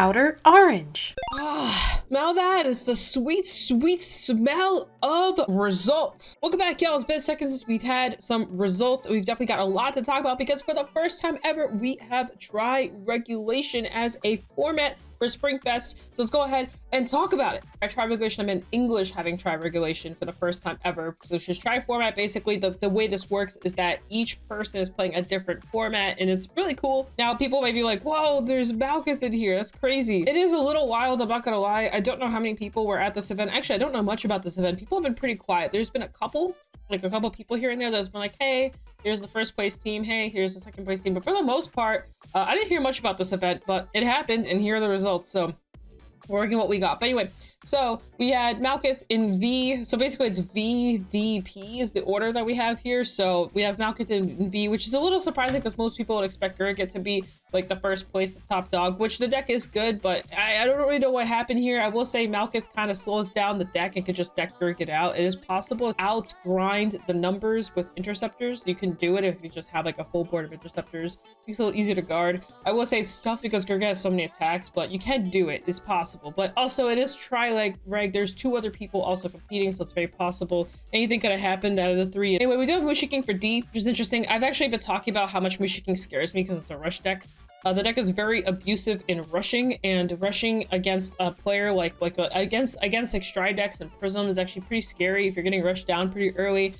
Outer Orange. Smell that? It's the sweet, sweet smell of results. Welcome back, y'all. It's been a second since we've had some results. We've definitely got a lot to talk about because for the first time ever, we have Tri-regulation as a format for Springfest. So let's go ahead and talk about it. By Tri-regulation, I meant English having Tri-regulation for the first time ever. So it's just Tri-format. Basically, the way this works is that each person is playing a different format, and it's really cool. Now, people might be like, whoa, there's Malphas in here. That's crazy. It is a little wild, I'm not gonna lie. I don't know how many people were at this event. Actually, I don't know much about this event. People have been pretty quiet. There's been a couple people here and there that's been like, hey, here's the first place team. Hey, here's the second place team. But for the most part, I didn't hear much about this event, but it happened, and here are the results. So we're working what we got. But anyway, so we had Malphas in V. So basically it's VDP is the order that we have here. So we have Malphas in V, which is a little surprising because most people would expect Gurgit to be like the first place, the top dog, which the deck is good, but I don't really know what happened here. I will say Malphas kind of slows down the deck and could just deck Gurgit out. It is possible to out grind the numbers with interceptors. You can do it if you just have like a full board of interceptors. Makes it a little easier to guard. I will say it's tough because Gurgit has so many attacks, but you can do it. It's possible. But also it is Tri-reg. There's two other people also competing, so it's very possible anything could have happened out of the three. Anyway, we do have Mushi King for D, which is interesting. I've actually been talking about how much Mushi King scares me because it's a rush deck. The deck is very abusive in rushing, and rushing against a player against stride decks and Prism is actually pretty scary. If you're getting rushed down pretty early,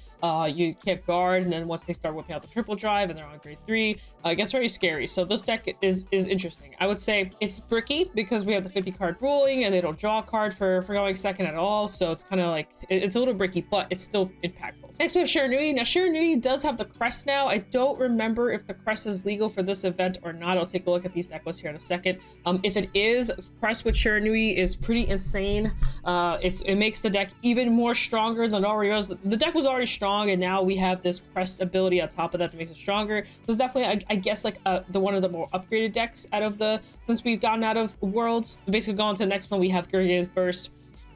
you can't guard, and then once they start whipping out the triple drive and they're on grade 3, it gets very scary. So this deck is interesting. I would say it's bricky because we have the 50 card ruling and they don't draw a card for going second at all. So it's kind of like, it's a little bricky, but it's still impactful. Next we have Shiranui. Now Shiranui does have the crest now. I don't remember if the crest is legal for this event or not. I'll take a look at these deck lists here in a second. If it is, crest with Shiranui is pretty insane. It makes the deck even more stronger than it already was. The deck was already strong, and now we have this crest ability on top of that to make it stronger. So it's definitely, I guess, like one of the more upgraded decks out of since we've gotten out of Worlds. Basically, going to the next one, we have Gurgit first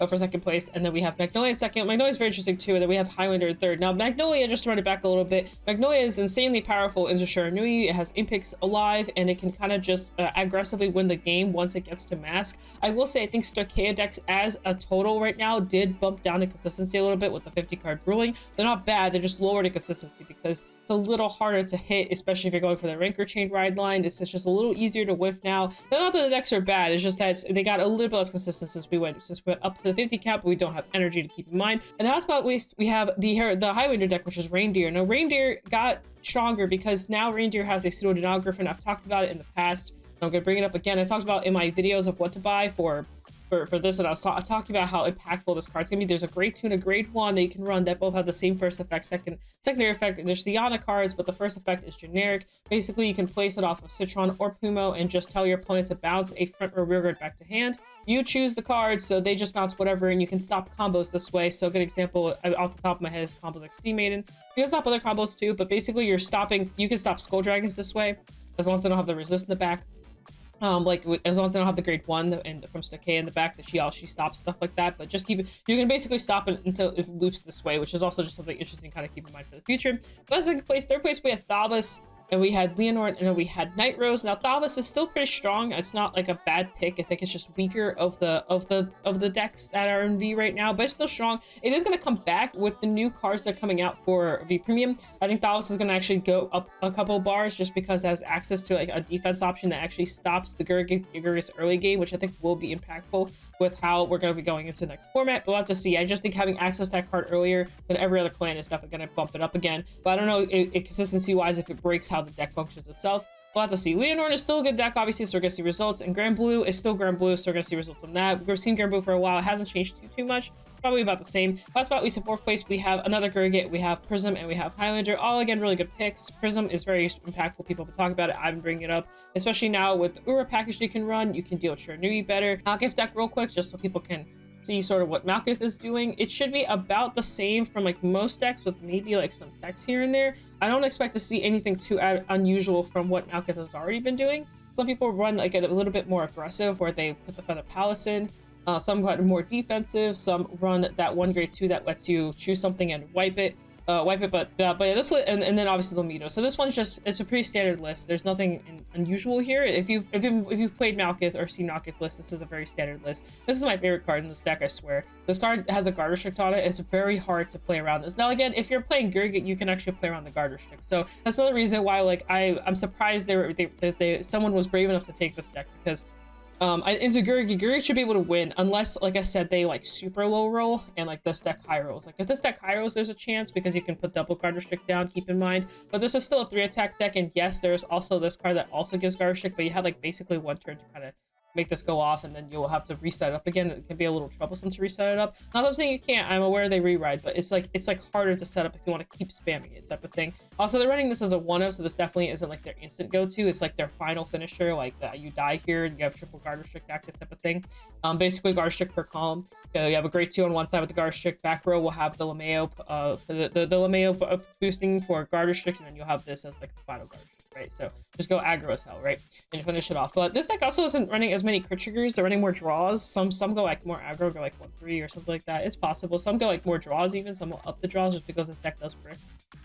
for second place, and then we have Magnolia second. Magnolia is very interesting too, and then we have Highlander in third. Now Magnolia, just to run it back a little bit, Magnolia is insanely powerful into Shiranui. It has Impics alive, and it can kind of just aggressively win the game once it gets to mask. I will say I think Stoicheia decks as a total right now did bump down in consistency a little bit with the 50 card ruling. They're not bad, they're just lower in consistency because it's a little harder to hit, especially if you're going for the Ranker Chain ride line. It's just a little easier to whiff now. Not that the decks are bad, it's just that they got a little bit less consistent since we went up to the 50 cap, but we don't have energy to keep in mind. And last but not least, we have the Highlander deck, which is Reindeer. Now Reindeer got stronger because now Reindeer has a pseudo Griffin. I've talked about it in the past. I'm gonna bring it up again. I talked about in my videos of what to buy for this, and I was talking about how impactful this card's gonna be. There's a grade 2 and a grade 1 that you can run that both have the same first effect, secondary effect. There's the Yana cards, but the first effect is generic. Basically, you can place it off of Citron or Pumo and just tell your opponent to bounce a front or rear guard back to hand. You choose the cards, so they just bounce whatever, and you can stop combos this way. So a good example off the top of my head is combos like Steam Maiden. You can stop other combos too, but basically you can stop Skull Dragons this way, as long as they don't have the resist in the back. As long as they don't have the grade 1 and from Stoicheia in the back that she stops stuff like that, but just keep it, you can basically stop it until it loops this way, which is also just something interesting to kind of keep in mind for the future. But second place, third place we had Thalvis, and we had Leonor, and then we had Nightrose. Now Thalvis is still pretty strong. It's not like a bad pick. I think it's just weaker of the decks that are in V right now, but it's still strong. It is going to come back with the new cards that are coming out for V Premium. I think Thalvis is going to actually go up a couple bars just because it has access to like a defense option that actually stops the Gurgit's early game, which I think will be impactful with how we're going to be going into the next format. But we'll have to see. I just think having access to that card earlier than every other clan is definitely going to bump it up again. But I don't know consistency wise if it breaks how the deck functions itself. We'll have to see. Leonor is still a good deck, obviously, so we're going to see results. And Grand Blue is still Grand Blue, so we're going to see results on that. We've seen Grand Blue for a while. It hasn't changed too much. Probably about the same. Last spot, we see fourth place. We have another Gurgit, we have Prism, and we have Highlander. All, again, really good picks. Prism is very impactful. People have been talking about it. I've been bringing it up, especially now with the Ura package you can run. You can deal with Shiranui better. I'll give deck real quick just so people can see sort of what Malphas is doing. It should be about the same from like most decks with maybe like some text here and there. I don't expect to see anything too unusual from what Malphas has already been doing. Some people run like a little bit more aggressive where they put the Feather Palace in. Some run more defensive. Some run that one grade 2 that lets you choose something and wipe it. wipe it, but yeah, this and then obviously the Mito. So this one's just, it's a pretty standard list. There's nothing unusual here. If you've played Malphas or seen Malphas list, this is a very standard list. This is my favorite card in this deck, I swear. This card has a guard restrict on it. It's very hard to play around this. Now again, if you're playing Gurgit, you can actually play around the guard restrict. So that's another reason why, like, I'm surprised someone was brave enough to take this deck, because into Gurgit should be able to win unless, like I said, they like super low roll and like this deck high rolls. Like if this deck high rolls, there's a chance because you can put double guard restrict down, keep in mind. But this is still a 3 attack deck, and yes, there's also this card that also gives guard restrict, but you have like basically 1 turn to kind of make this go off, and then you'll have to reset it up again. It can be a little troublesome to reset it up. Not that I'm saying you can't, I'm aware they rewrite, but it's like harder to set up if you want to keep spamming it, type of thing. Also, they're running this as a 1-0, so this definitely isn't like their instant go-to. It's like their final finisher, like you die here and you have triple guard restrict active, type of thing. Basically guard restrict per column. You have a grade 2 on one side with the guard restrict. Back row will have the Lameo, the Lameo boosting for guard restrict, and then you'll have this as like the final guard restrict. Right, so just go aggro as hell, right, and finish it off. But this deck also isn't running as many crit triggers. They're running more draws. Some go like more aggro, go like 1-3 or something like that. It's possible. Some go like more draws, even some will up the draws just because this deck does brick.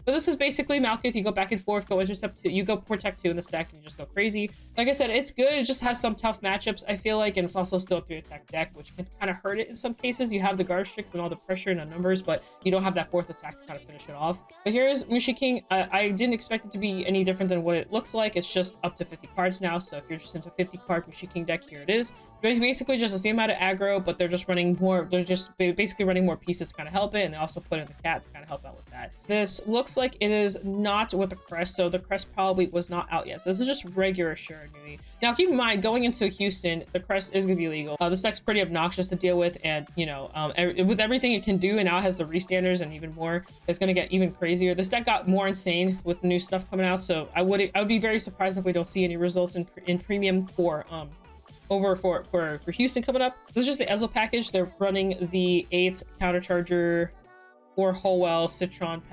But this is basically Malphas. You go back and forth, go intercept 2, you go protect 2 in this deck, and you just go crazy. Like I said, it's good. It just has some tough matchups, I feel like, and it's also still a 3 attack deck, which can kind of hurt it in some cases. You have the guard restricts and all the pressure and the numbers, but you don't have that 4th attack to kind of finish it off. But here's Mushi King. I didn't expect it to be any different than what it looks like. It's just up to 50 cards now, so if you're just into 50 card Mushi King deck, here it is. Basically just the same amount of aggro, but they're just running more, they're just basically running more pieces to kind of help it, and they also put in the cat to kind of help out with that. This looks like it is not with the crest, so the crest probably was not out yet. So this is just regular Shiranui. Now keep in mind, going into Houston, the crest is gonna be legal. This deck's pretty obnoxious to deal with, and you know, with everything it can do, and now it has the restanders and even more, it's gonna get even crazier. This deck got more insane with the new stuff coming out, so I would be very surprised if we don't see any results in premium for for Houston coming up. This is just the Ezel package. They're running the 8 countercharger for Holwell, Citron,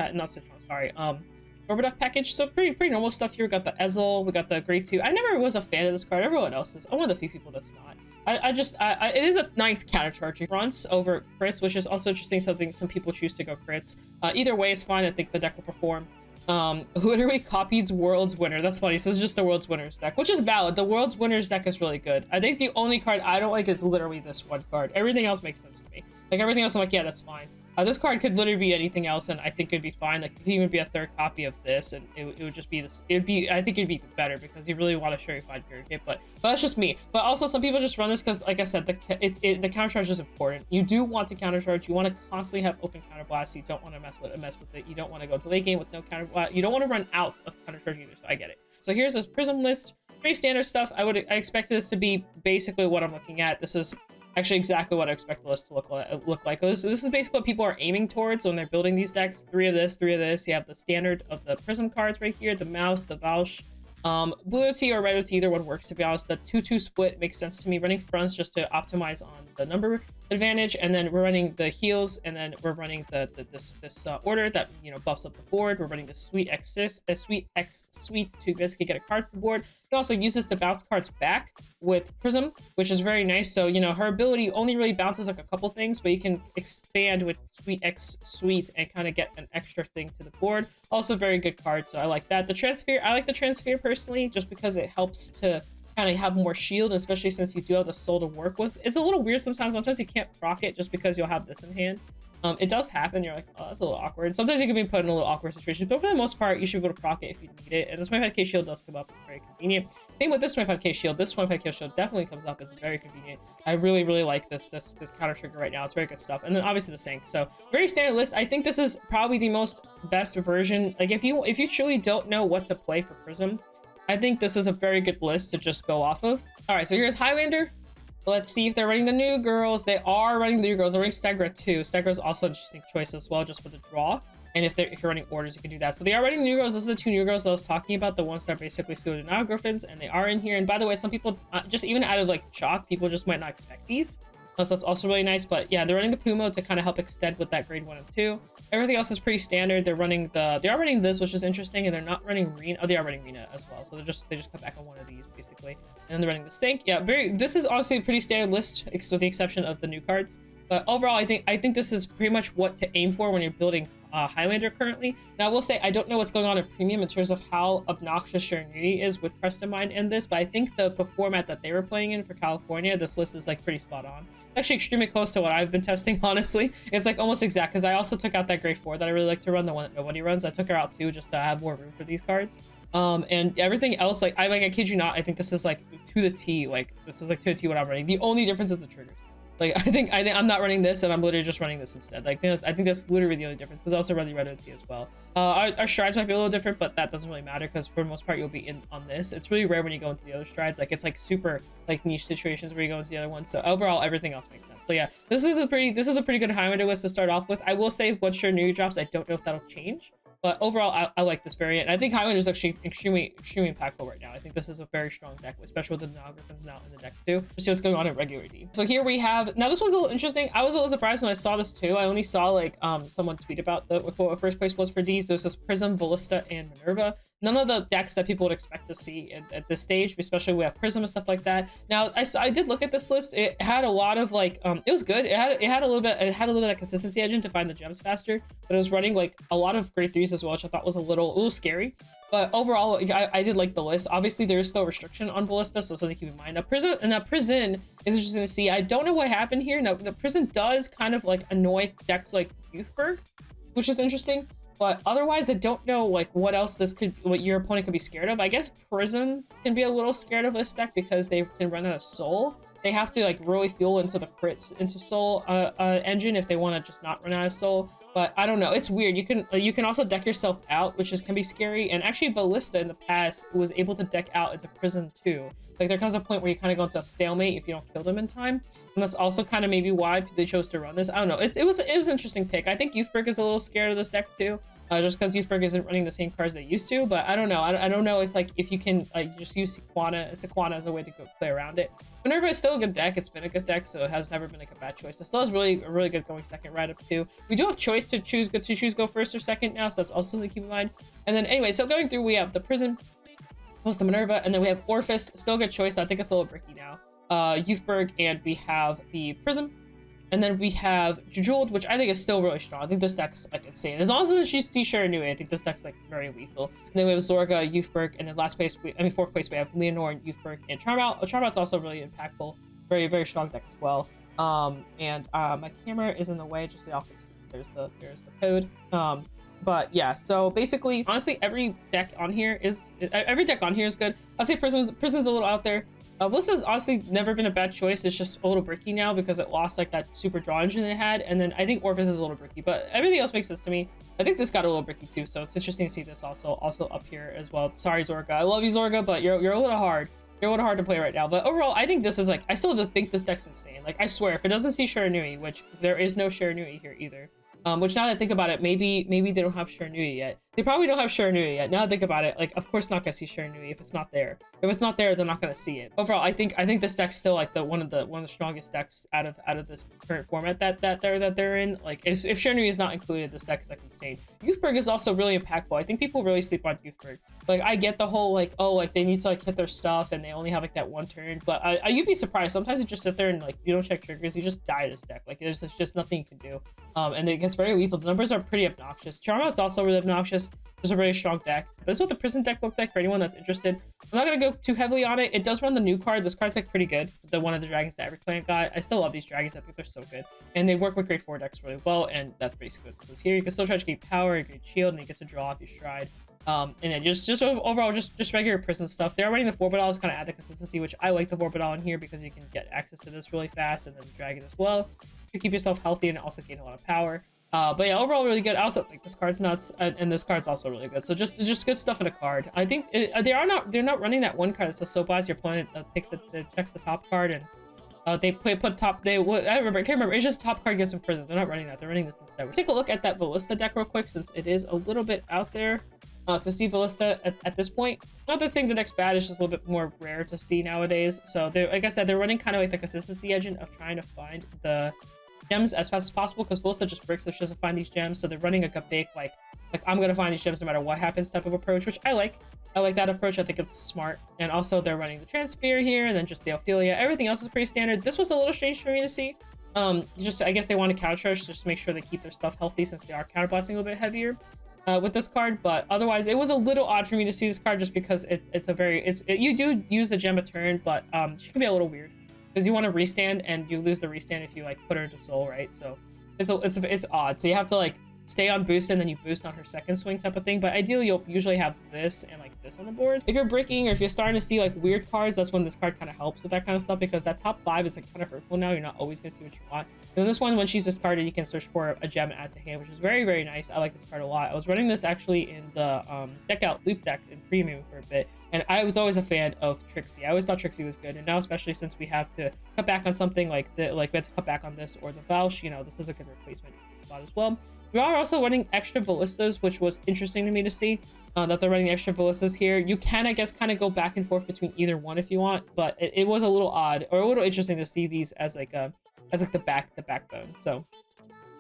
Orbiduck package. So pretty normal stuff here. We got the Ezel, we got the grade 2. I never was a fan of this card. Everyone else is. I'm one of the few people that's not. It is a 9th countercharging fronts over crits, which is also interesting. Something some people choose to go crits. Either way is fine. I think the deck will perform. Literally copied World's Winner. That's funny. So it's just the World's Winners deck, which is valid. The World's Winners deck is really good. I think the only card I don't like is literally this one card. Everything else makes sense to me. Like everything else, I'm like, yeah, that's fine. This card could literally be anything else, and I think it'd be fine. Like it could even be a 3rd copy of this, and it would just be this. I think it'd be better because you really want to show your fine Gurgit, but that's just me. But also, some people just run this because, like I said, the countercharge is important. You do want to countercharge. You want to constantly have open counterblast. You don't want to mess with it. You don't want to go to late game with no counterblast. You don't want to run out of countercharge either. So I get it. So here's this Prism list. Pretty standard stuff. I expect this to be basically what I'm looking at. This is actually exactly what I expect the list to look like. This is basically what people are aiming towards when they're building these decks. 3 of this, 3 of this. You have the standard of the Prism cards right here, the Mouse, the Valsh. Blue OT or red OT, either one works, to be honest. The 2-2 split makes sense to me. Running fronts just to optimize on the number advantage, and then we're running the heals, and then we're running this order that, you know, buffs up the board. We're running the Sweet X to basically get a card to the board. You can also use this to bounce cards back with Prism, which is very nice. So, you know, her ability only really bounces like a couple things, but you can expand with Sweet X and kind of get an extra thing to the board. Also very good card, so I like that. The Transfer, I like the Transfer personally, just because it helps to kind of have more shield, especially since you do have the soul to work with. It's a little weird sometimes. Sometimes you can't proc it just because you'll have this in hand. It does happen. You're like, oh, that's a little awkward. Sometimes you can be put in a little awkward situation, but for the most part, you should be able to proc it if you need it. And this 25k shield does come up. It's very convenient. Same with this 25k shield. This 25k shield definitely comes up. It's very convenient. I really like this counter trigger right now. It's very good stuff. And then obviously the sync. So very standard list. I think this is probably the best version. Like if you truly don't know what to play for Prism, I think this is a very good list to just go off of. All right, so here's Highlander. Let's see if they're running the new girls. They are running the new girls. They're running Stegra too. Stegra is also an interesting choice as well, just for the draw. And if you're running orders, you can do that. So they are running new girls. Those are the 2 new girls that I was talking about, the ones that are basically suited now Griffins, and they are in here. And by the way, some people just even out of like shock, people just might not expect these. So that's also really nice. But yeah, they're running the Puma to kind of help extend with that grade 1 and 2. Everything else is pretty standard. They are running this, which is interesting, and they're not running Rena. Oh, they are running Rena as well. So they just cut back on one of these basically. And then they're running the sync. Yeah, this is honestly a pretty standard list, with the exception of the new cards. But overall, I think this is pretty much what to aim for when you're building Highlander currently. Now, I will say I don't know what's going on in Premium in terms of how obnoxious Shiranui is with Preston Mind in this, but I think the format that they were playing in for California, this list is like pretty spot on. It's actually extremely close to what I've been testing, honestly. It's like almost exact, because I also took out that Grade 4 that I really like to run, the one that nobody runs. I took her out too, just to have more room for these cards. And everything else, like I kid you not, I think this is like to the T, like this is like to the T what I'm running. The only difference is the triggers. Like I think I'm not running this, and I'm literally just running this instead. Like I think that's literally the only difference, because I also run the red OT as well. Our strides might be a little different, but that doesn't really matter, because for the most part you'll be in on this. It's really rare when you go into the other strides. Like it's like super like niche situations where you go into the other ones. So overall, everything else makes sense. So yeah, this is a pretty good Highlander list to start off with. I will say once Shiranui drops, I don't know if that'll change. But overall, I like this variant. I think Highlander is actually extremely impactful right now. I think this is a very strong deck, especially with the Nogrifins now in the deck too. Let's see what's going on in regular D. So here we have, now this one's a little interesting. I was a little surprised when I saw this too. I only saw like someone tweet about what first place was for Ds. There's this Prism, Ballista, and Minerva. None of the decks that people would expect to see at this stage, especially we have Prism and stuff like that. Now I did look at this list. It had a lot of like it was good. It had a little bit of consistency engine to find the gems faster, but it was running like a lot of grade 3s as well, which I thought was a little scary. But overall, I did like the list. Obviously, there is still restriction on Ballista, so something to keep in mind. Now, Prism is interesting to see. I don't know what happened here. Now, the Prism does kind of like annoy decks like Youthberg, which is interesting. But otherwise, I don't know like what your opponent could be scared of. I guess Prism can be a little scared of this deck because they can run out of Soul. They have to like really fuel into the crits into Soul engine if they want to just not run out of Soul. But I don't know, it's weird. You can also deck yourself out, which can be scary. And actually, Ballista in the past was able to deck out into Prism too. Like there comes a point where you kind of go into a stalemate if you don't kill them in time, and that's also kind of maybe why they chose to run this. I don't know. It was an interesting pick. I think Youthberg is a little scared of this deck too, just because Youthberg isn't running the same cards they used to. But I don't know. I don't know if you can just use Sequana as a way to go play around it. Minerva is still a good deck. It's been a good deck, so it has never been like a bad choice. It still has a really good going second right up too. We do have choice to choose go first or second now, so that's also something to keep in mind. And then anyway, so going through, we have the Prism, plus the Minerva, and then we have Orphis, still a good choice. I think it's a little bricky now. Youthberg, and we have the Prism, and then we have Jejuled, which I think is still really strong. I think this deck's like insane. As long as you see Shiranui, I think this deck's like very lethal. And then we have Zorga, Youthberg, and then fourth place we have Leonore and Youthberg and Charmout. Charmout's also really impactful, very strong deck as well. My camera is in the way, just so y'all can see. There's the code. But yeah, so basically, honestly, every deck on here is good. I'd say Prism's a little out there. Ballista's honestly never been a bad choice. It's just a little bricky now because it lost like that super draw engine it had, and then I think Orphis is a little bricky, but everything else makes sense to me. I think this got a little bricky too, so it's interesting to see this also up here as well. Sorry, Zorga. I love you, Zorga, but you're a little hard. You're a little hard to play right now. But overall, I think this is like, I still think this deck's insane. Like, I swear, if it doesn't see Shiranui, which there is no Shiranui here either. Which now that I think about it, maybe they don't have Shiranui yet. They probably don't have Shiranui yet. Now that I think about it, like, of course not gonna see Shiranui if it's not there. If it's not there, they're not gonna see it. Overall, I think this deck's still like one of the strongest decks out of this current format that they're in. Like, if Shiranui is not included, this deck is like insane. Youthberg is also really impactful. I think people really sleep on Youthberg. Like, I get the whole like, oh, like they need to like hit their stuff and they only have like that one turn. But you'd be surprised. Sometimes you just sit there and like you don't check triggers, you just die this deck. Like there's just nothing you can do. And it gets very lethal. The numbers are pretty obnoxious. Charmout's also really obnoxious. There's a very strong deck. But this is what the Prism deck looks like for anyone that's interested. I'm not gonna go too heavily on it. It does run the new card. This card's like pretty good. One of the dragons that every planet got. I still love these dragons. I think they're so good. And they work with grade 4 decks really well, and that's basically what this is here. You can still try to get power, great shield, and you get to draw off your stride. And then just overall, just regular Prism stuff. They're running the 4-bit to kind of add the consistency, which I like the 4-bit in here because you can get access to this really fast, and then dragon as well to keep yourself healthy and also gain a lot of power. But yeah, overall really good. I also think this card's nuts, and this card's also really good. So just good stuff in a card. I think they're not running that one card. It's a Soap Blast. Your opponent checks the top card, and they put top. I can't remember. It's just top card gets in prison. They're not running that. They're running this instead. We'll take a look at that Ballista deck real quick since it is a little bit out there. To see Ballista at this point. Not that saying the deck's bad, it's just a little bit more rare to see nowadays. So like I said, they're running kind of like the consistency engine of trying to find the gems as fast as possible, because Ballista just bricks if she doesn't find these gems. So they're running like a big like I'm gonna find these gems no matter what happens type of approach, which I like. I like that approach. I think it's smart. And also they're running the Transfere here, and then just the Ophelia. Everything else is pretty standard. This was a little strange for me to see. Just I guess they want to counter charge just to make sure they keep their stuff healthy since they are counterblasting a little bit heavier with this card. But otherwise, it was a little odd for me to see this card just because you do use the gem a turn, but she can be a little weird because you want to restand and you lose the restand if you like put her into soul, right? So it's odd. So you have to like stay on boost and then you boost on her second swing type of thing. But ideally, you'll usually have this and like this on the board. If you're breaking or if you're starting to see like weird cards, that's when this card kind of helps with that kind of stuff because that top 5 is like kind of hurtful now. You're not always gonna see what you want. And then this one, when she's discarded, you can search for a gem and add to hand, which is very, very nice. I like this card a lot. I was running this actually in the deck out loop deck in premium for a bit. And I was always a fan of Trixie. I always thought Trixie was good. And now, especially since we have to cut back on something like we had to cut back on this or the Vouch, you know, this is a good replacement spot as well. We are also running extra ballistas, which was interesting to me to see that they're running extra ballistas here. You can, I guess, kind of go back and forth between either one if you want, but it was a little odd or a little interesting to see these as like the backbone. So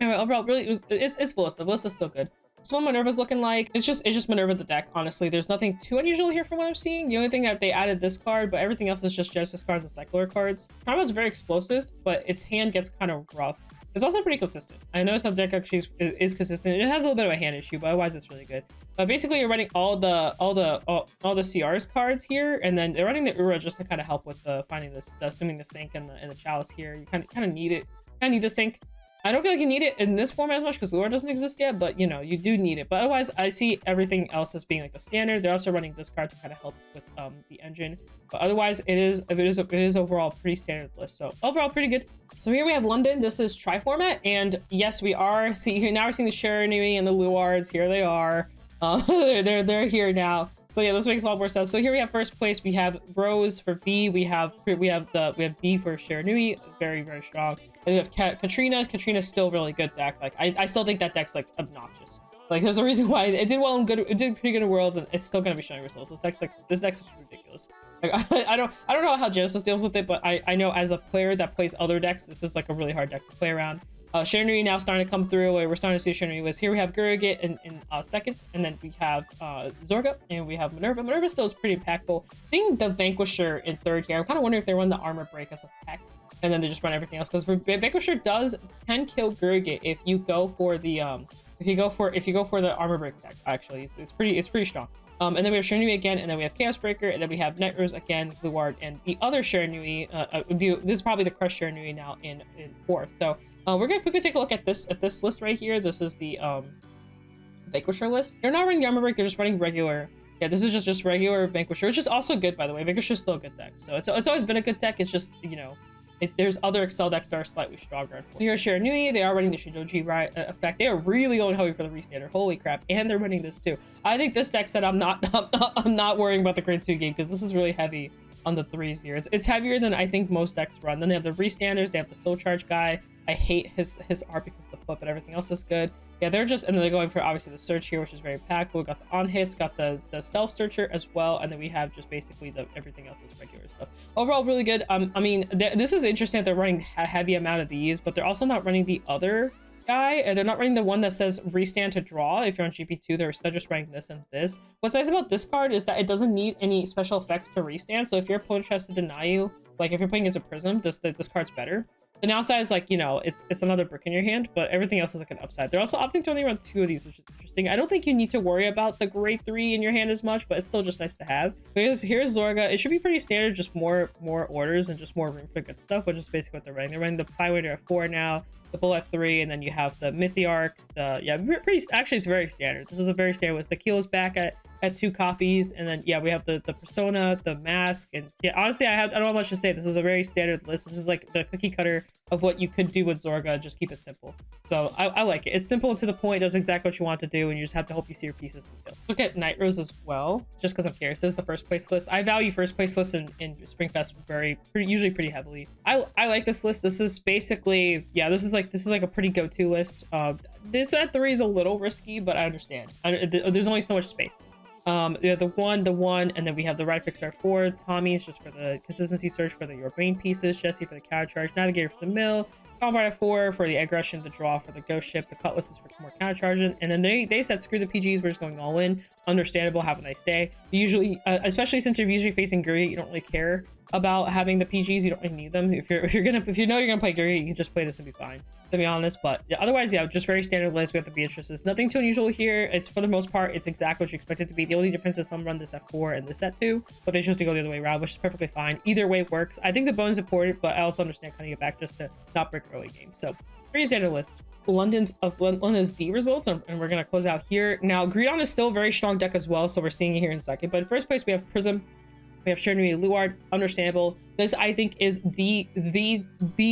anyway, overall, really, it's Ballista. Ballista's still good. This one Minerva's looking like it's just Minerva the deck. Honestly, there's nothing too unusual here from what I'm seeing. The only thing that they added this card, but everything else is just Genesis cards and Cycler cards. Combo's very explosive, but its hand gets kind of rough. It's also pretty consistent. I noticed how the deck actually is consistent. It has a little bit of a hand issue, but otherwise it's really good. Basically, you're running all the CRs cards here, and then they're running the Ura just to kind of help with finding assuming the sink and the chalice here. You kind of need it. I need the sink. I don't feel like you need it in this format as much because Lure doesn't exist yet, but you know, you do need it. But otherwise, I see everything else as being like a standard. They're also running this card to kind of help with the engine. But otherwise, it is overall a pretty standard list. So overall, pretty good. So here we have London. This is tri format, and yes, we are here now. We're seeing the Shiranui and the Luards. Here they are. They're here now. So yeah, this makes a lot more sense. So here we have first place. We have Rose for B. We have D for Shiranui. Very, very strong. And we have Katrina. Katrina's still really good deck. Like I still think that deck's like obnoxious. Like there's a reason why it did well in good. It did pretty good in Worlds, and it's still gonna be showing results. This deck's ridiculous. Like I don't know how Genesis deals with it, but I know as a player that plays other decks, this is like a really hard deck to play around. Shiranui now starting to come through. We're starting to see Shiranui list. Here we have Gurugit in second, and then we have Zorga, and we have Minerva. Minerva still is pretty impactful. Seeing the Vanquisher in third here, I'm kind of wondering if they run the Armor Break as a pack, and then they just run everything else, because Vanquisher can kill Gurugit if you go for the if you go for the Armor Break attack. Actually, it's pretty strong. And then we have Shiranui again, and then we have Chaos Breaker, and then we have Nightrose again, Vanguard, and the other Shiranui. This is probably the Crush Shiranui now in fourth. So we're gonna quickly take a look at this list right here. This is the Vanquisher list. They're not running the Armor Break; they're just running regular. Yeah, this is just regular Vanquisher, which is also good, by the way. Vanquisher is still a good deck, so it's always been a good deck. It's just, you know, there's other Excel decks that are slightly stronger. Here's Shiranui. They are running the Shidoji effect. They are really going heavy for the restander. Holy crap! And they're running this too. I think this deck said I'm not worrying about the Grade 2 game because this is really heavy on the 3s here. It's heavier than I think most decks run. Then they have the restanders. They have the Soul Charge guy. I hate his art because of the flip, but everything else is good. Yeah, and then they're going for obviously the search here, which is very impactful. We got the on hits, got the stealth searcher as well, and then we have just basically everything else is regular stuff. Overall, really good. I mean, this is interesting that they're running a heavy amount of these, but they're also not running the other guy, and they're not running the one that says restand to draw. If you're on GP2, they're still just running this and this. What's nice about this card is that it doesn't need any special effects to restand. So if your opponent tries to deny you, like if you're playing against a Prism, this card's better. The downside is, like, you know, it's another brick in your hand, but everything else is like an upside. They're also opting to only run 2 of these, which is interesting. I don't think you need to worry about the Grade 3 in your hand as much, but it's still just nice to have. Because here's Zorga. It should be pretty standard, just more orders and just more room for good stuff, which is basically what they're running. They're running the Pywader at 4 now, the Bull at 3, and then you have the Mythiarch. Actually, it's very standard. This is a very standard list. The Keel is back at 2 copies, and then yeah, we have the Persona, the Mask, and yeah, honestly, I don't have much to say. This is a very standard list. This is like the cookie cutter of what you could do with Zorga. Just keep it simple. So I like it. It's simple and to the point. Does exactly what you want to do, and you just have to hope you see your pieces to kill. Look at Nightrose as well, just because I'm curious. This is the first place list. I value first place lists in Springfest usually pretty heavily. I like this list. This is basically, yeah, this is like a pretty go-to list. This at 3 is a little risky, but I understand. There's only so much space. We have the one, and then we have the Ride Fixer at 4. Tommy's just for the consistency search for your brain pieces. Jesse for the counter charge. Navigator for the mill. Combat at 4 for the aggression, the draw for the ghost ship. The Cutlass is for more counter charging. And then they said, screw the PGs, we're just going all in. Understandable, have a nice day. Usually, especially since you're usually facing Guri, you don't really care about having the PGs. You don't really need them. If you know you're gonna play Guri, you can just play this and be fine, to be honest. But yeah, otherwise, yeah, just very standard list. We have the Beatrices. Nothing too unusual here. It's for the most part, it's exactly what you expect it to be. The only difference is some run this at 4 and this at 2, but they choose to go the other way around, which is perfectly fine. Either way works. I think the bonus is important, but I also understand cutting it back just to not break early game. So pretty standard list. London's D results, and we're gonna close out here. Now, Greedon is still a very strong deck as well, so we're seeing it here in a second. But in first place, we have Prism. We have Shiranui, Luard, understandable. This, I think, is the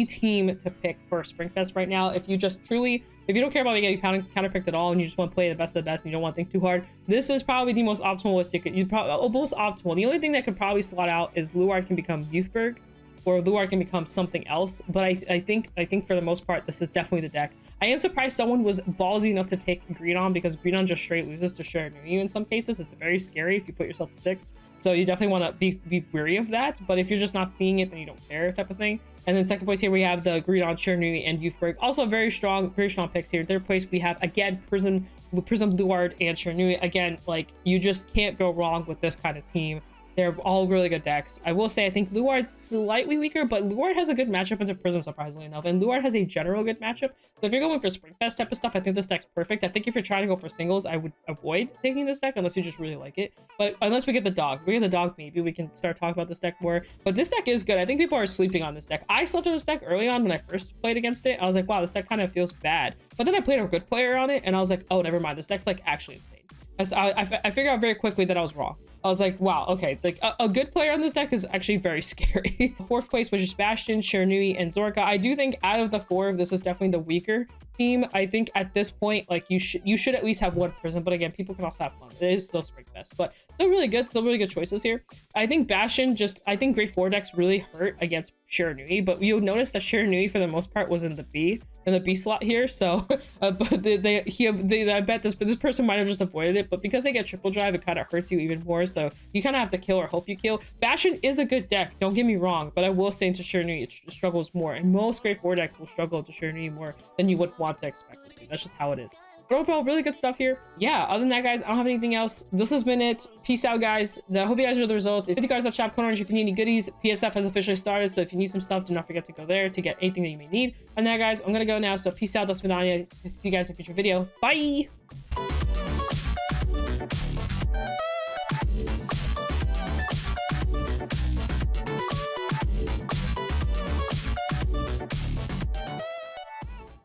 team to pick for Springfest right now. If you just truly, if you don't care about getting counterpicked at all and you just want to play the best of the best and you don't want to think too hard, this is probably the most optimal list you probably, most optimal. The only thing that could probably slot out is Luard can become Youthberg, or Luard can become something else. But I think for the most part, this is definitely the deck. I am surprised someone was ballsy enough to take Greedon, because Greedon just straight loses to Shiranui in some cases. It's very scary if you put yourself to 6. So you definitely want to be wary of that. But if you're just not seeing it, then you don't care, type of thing. And then second place here, we have the Greedon, Shiranui, and Youthberg. Also very strong picks here. Third place, we have, again, Prism, Luard, and Shiranui. Again, like, you just can't go wrong with this kind of team. They're all really good decks. I will say, I think Luard's slightly weaker, but Luard has a good matchup into Prism, surprisingly enough. And Luard has a general good matchup. So if you're going for Springfest type of stuff, I think this deck's perfect. I think if you're trying to go for singles, I would avoid taking this deck unless you just really like it. But unless we get the dog. If we get the dog, maybe we can start talking about this deck more. But this deck is good. I think people are sleeping on this deck. I slept on this deck early on when I first played against it. I was like, wow, this deck kind of feels bad. But then I played a good player on it, and I was like, oh, never mind. This deck's like actually insane. I figured out very quickly that I was wrong. I was like, wow, okay, like a good player on this deck is actually very scary. Fourth place was just Bastion, Shiranui, and Zorga. I do think out of the 4, this is definitely the weaker team. I think at this point, like, you should at least have one Prism, but again, people can also have fun. It is still Springfest, but still really good choices here. I think Bastion I think grade 4 decks really hurt against Shiranui, but you'll notice that Shiranui for the most part was in the B slot here. So but I bet this person might have just avoided it, but because they get triple drive, it kind of hurts you even more. So you kind of have to kill or hope you kill. Bastion is a good deck, don't get me wrong, but I will say into Shiranui it struggles more, and most grade 4 decks will struggle to Shiranui more than you would want to expect it to. That's just how it is. But overall, really good stuff here. Yeah, other than that, guys, I don't have anything else. This has been it. Peace out, guys. I hope you guys enjoyed the results. If you guys have shop OuterOrange, if you need any goodies, BSF has officially started, so if you need some stuff, do not forget to go there to get anything that you may need. And that, guys, I'm gonna go now, so peace out. That's been Anya. See you guys in a future video. Bye!